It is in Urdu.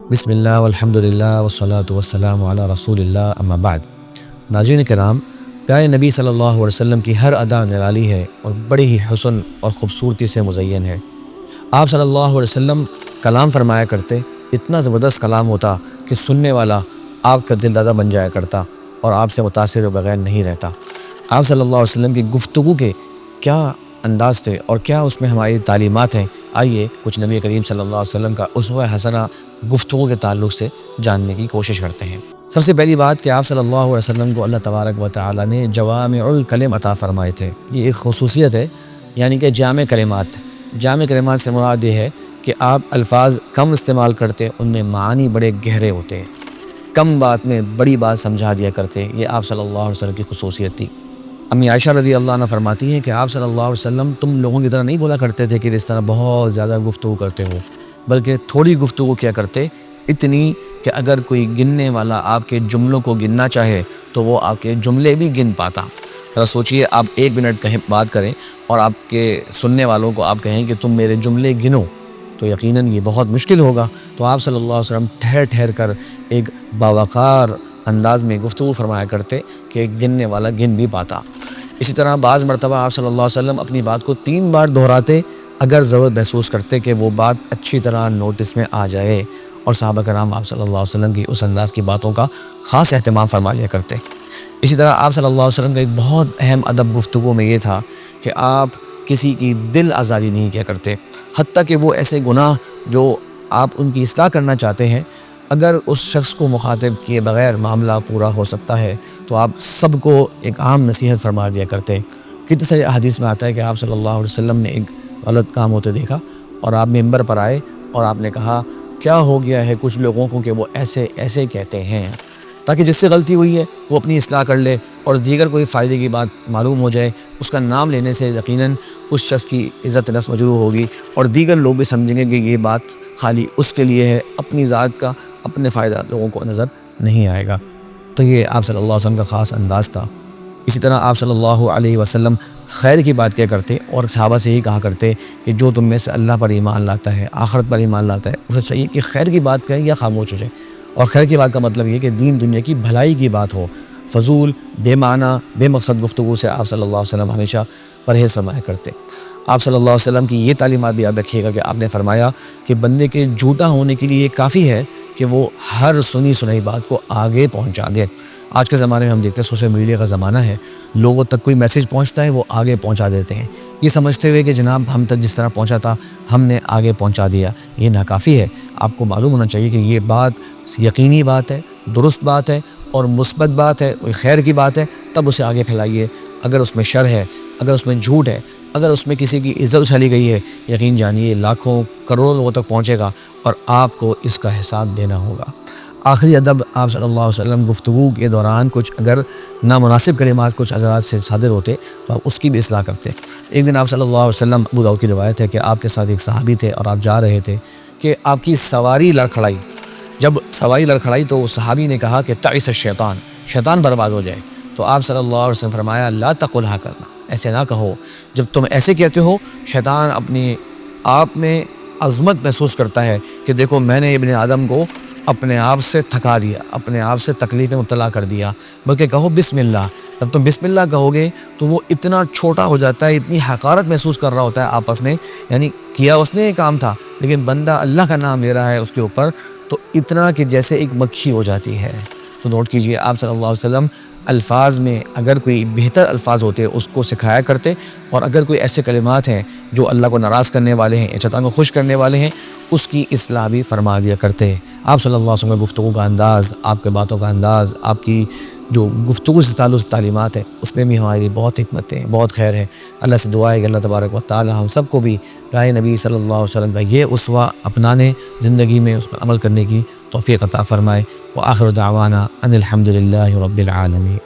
بسم اللہ والحمد للہ والصلاة والسلام علی رسول اللہ اما بعد۔ ناظرین کرام، پیارے نبی صلی اللہ علیہ وسلم کی ہر ادا نرالی ہے اور بڑی ہی حسن اور خوبصورتی سے مزین ہے۔ آپ صلی اللہ علیہ وسلم کلام فرمایا کرتے، اتنا زبردست کلام ہوتا کہ سننے والا آپ کا دل دادا بن جایا کرتا اور آپ سے متاثر بغیر نہیں رہتا۔ آپ صلی اللہ علیہ وسلم کی گفتگو کے کیا انداز تھے اور کیا اس میں ہماری تعلیمات ہیں، آئیے کچھ نبی کریم صلی اللہ علیہ وسلم کا اسوہ حسنہ گفتگو کے تعلق سے جاننے کی کوشش کرتے ہیں۔ سب سے پہلی بات کہ آپ صلی اللہ علیہ وسلم کو اللہ تبارک و تعالی نے جوامع الکلم عطا فرمائے تھے۔ یہ ایک خصوصیت ہے، یعنی کہ جامع کلمات۔ جامع کلمات سے مراد یہ ہے کہ آپ الفاظ کم استعمال کرتے، ان میں معانی بڑے گہرے ہوتے ہیں، کم بات میں بڑی بات سمجھا دیا کرتے۔ یہ آپ صلی اللہ علیہ وسلم کی خصوصیت تھی۔ امی عائشہ رضی اللہ عنہ فرماتی ہیں کہ آپ صلی اللہ علیہ وسلم تم لوگوں کی طرح نہیں بولا کرتے تھے کہ اس طرح بہت زیادہ گفتگو کرتے ہو، بلکہ تھوڑی گفتگو کیا کرتے، اتنی کہ اگر کوئی گننے والا آپ کے جملوں کو گننا چاہے تو وہ آپ کے جملے بھی گن پاتا۔ ذرا سوچئے، آپ 1 منٹ کہیں بات کریں اور آپ کے سننے والوں کو آپ کہیں کہ تم میرے جملے گنو، تو یقیناً یہ بہت مشکل ہوگا۔ تو آپ صلی اللہ علیہ وسلم ٹھہر ٹھہر کر ایک باوقار انداز میں گفتگو فرمایا کرتے کہ گننے والا گن بھی پاتا۔ اسی طرح بعض مرتبہ آپ صلی اللہ علیہ وسلم اپنی بات کو 3 بار دہراتے اگر ضرورت محسوس کرتے کہ وہ بات اچھی طرح نوٹس میں آ جائے، اور صحابہ کرام آپ صلی اللہ علیہ وسلم کی اس انداز کی باتوں کا خاص اہتمام فرما لیا کرتے۔ اسی طرح آپ صلی اللہ علیہ وسلم کا ایک بہت اہم ادب گفتگو میں یہ تھا کہ آپ کسی کی دل آزاری نہیں کیا کرتے، حتیٰ کہ وہ ایسے گناہ جو آپ ان کی اصلاح کرنا چاہتے ہیں، اگر اس شخص کو مخاطب کیے بغیر معاملہ پورا ہو سکتا ہے تو آپ سب کو ایک عام نصیحت فرما دیا کرتے۔ کتنے سارے حدیث میں آتا ہے کہ آپ صلی اللہ علیہ وسلم نے ایک غلط کام ہوتے دیکھا اور آپ ممبر پر آئے اور آپ نے کہا کیا ہو گیا ہے کچھ لوگوں کو کہ وہ ایسے ایسے کہتے ہیں، تاکہ جس سے غلطی ہوئی ہے وہ اپنی اصلاح کر لے اور دیگر کوئی فائدے کی بات معلوم ہو جائے۔ اس کا نام لینے سے یقیناً اس شخص کی عزت نفس مجروح ہوگی اور دیگر لوگ بھی سمجھیں گے کہ یہ بات خالی اس کے لیے ہے، اپنی ذات کا اپنے فائدہ لوگوں کو نظر نہیں آئے گا۔ تو یہ آپ صلی اللہ علیہ وسلم کا خاص انداز تھا۔ اسی طرح آپ صلی اللہ علیہ وسلم خیر کی بات کیا کرتے اور صحابہ سے ہی کہا کرتے کہ جو تم میں سے اللہ پر ایمان لاتا ہے، آخرت پر ایمان لاتا ہے، اسے چاہیے کہ خیر کی بات کہے یا خاموش ہو جائے۔ اور خیر کی بات کا مطلب یہ کہ دین دنیا کی بھلائی کی بات ہو، فضول بے معنی بے مقصد گفتگو سے آپ صلی اللہ علیہ وسلم ہمیشہ پرہیز فرمایا کرتے۔ آپ صلی اللہ علیہ وسلم کی یہ تعلیمات بھی یاد رکھیے گا کہ آپ نے فرمایا کہ بندے کے جھوٹا ہونے کے لیے یہ کافی ہے کہ وہ ہر سنی سنائی بات کو آگے پہنچا دے۔ آج کے زمانے میں ہم دیکھتے ہیں سوشل میڈیا کا زمانہ ہے، لوگوں تک کوئی میسیج پہنچتا ہے وہ آگے پہنچا دیتے ہیں، یہ سمجھتے ہوئے کہ جناب ہم تک جس طرح پہنچا تھا ہم نے آگے پہنچا دیا۔ یہ ناکافی ہے، آپ کو معلوم ہونا چاہیے کہ یہ بات یقینی بات ہے، درست بات ہے اور مثبت بات ہے، کوئی خیر کی بات ہے تب اسے آگے پھیلائیے۔ اگر اس میں شر ہے، اگر اس میں جھوٹ ہے، اگر اس میں کسی کی عزت اچھالی گئی ہے، یقین جانیے لاکھوں کروڑوں لوگوں تک پہنچے گا اور آپ کو اس کا حساب دینا ہوگا۔ آخری ادب، آپ صلی اللہ علیہ وسلم گفتگو کے دوران کچھ اگر نامناسب کلمات کچھ حضرات سے صادر ہوتے تو آپ اس کی بھی اصلاح کرتے۔ ایک دن آپ صلی اللہ علیہ وسلم، ابو داؤد کی روایت ہے کہ آپ کے ساتھ ایک صحابی تھے اور آپ جا رہے تھے کہ آپ کی سواری لڑکھڑائی۔ جب سواری لڑکھڑائی تو صحابی نے کہا کہ تعس الشیطان، شیطان برباد ہو جائے۔ تو آپ صلی اللہ علیہ وسلم فرمایا لا تقلھا، کرنا ایسے نہ کہو، جب تم ایسے کہتے ہو شیطان اپنی آپ میں عظمت محسوس کرتا ہے کہ دیکھو میں نے ابن آدم کو اپنے آپ سے تھکا دیا، اپنے آپ سے تکلیف میں مبتلا کر دیا، بلکہ کہو بسم اللہ۔ جب تم بسم اللہ کہو گے تو وہ اتنا چھوٹا ہو جاتا ہے، اتنی حقارت محسوس کر رہا ہوتا ہے آپس میں، یعنی کیا اس نے یہ کام تھا لیکن بندہ اللہ کا نام لے رہا ہے اس کے اوپر، تو اتنا کہ جیسے ایک مکھی ہو جاتی ہے۔ تو نوٹ کیجئے، آپ صلی اللہ علیہ وسلم الفاظ میں اگر کوئی بہتر الفاظ ہوتے اس کو سکھایا کرتے، اور اگر کوئی ایسے کلمات ہیں جو اللہ کو ناراض کرنے والے ہیں، شیطان کو خوش کرنے والے ہیں، اس کی اصلاح بھی فرما دیا کرتے۔ آپ صلی اللہ علیہ وسلم گفتگو کا انداز، آپ کے باتوں کا انداز، آپ کی جو گفتگو سے تعلق تعلیمات ہیں، اس میں بھی ہماری بہت حکمت ہے، بہت خیر ہے۔ اللہ سے دعا ہے کہ اللہ تبارک و تعالی ہم سب کو بھی پیارے نبی صلی اللہ علیہ وسلم کا یہ اسوہ اپنانے، زندگی میں اس پر عمل کرنے کی توفیق عطا فرمائے۔ وآخر دعوانا ان الحمد للہ رب العالمین۔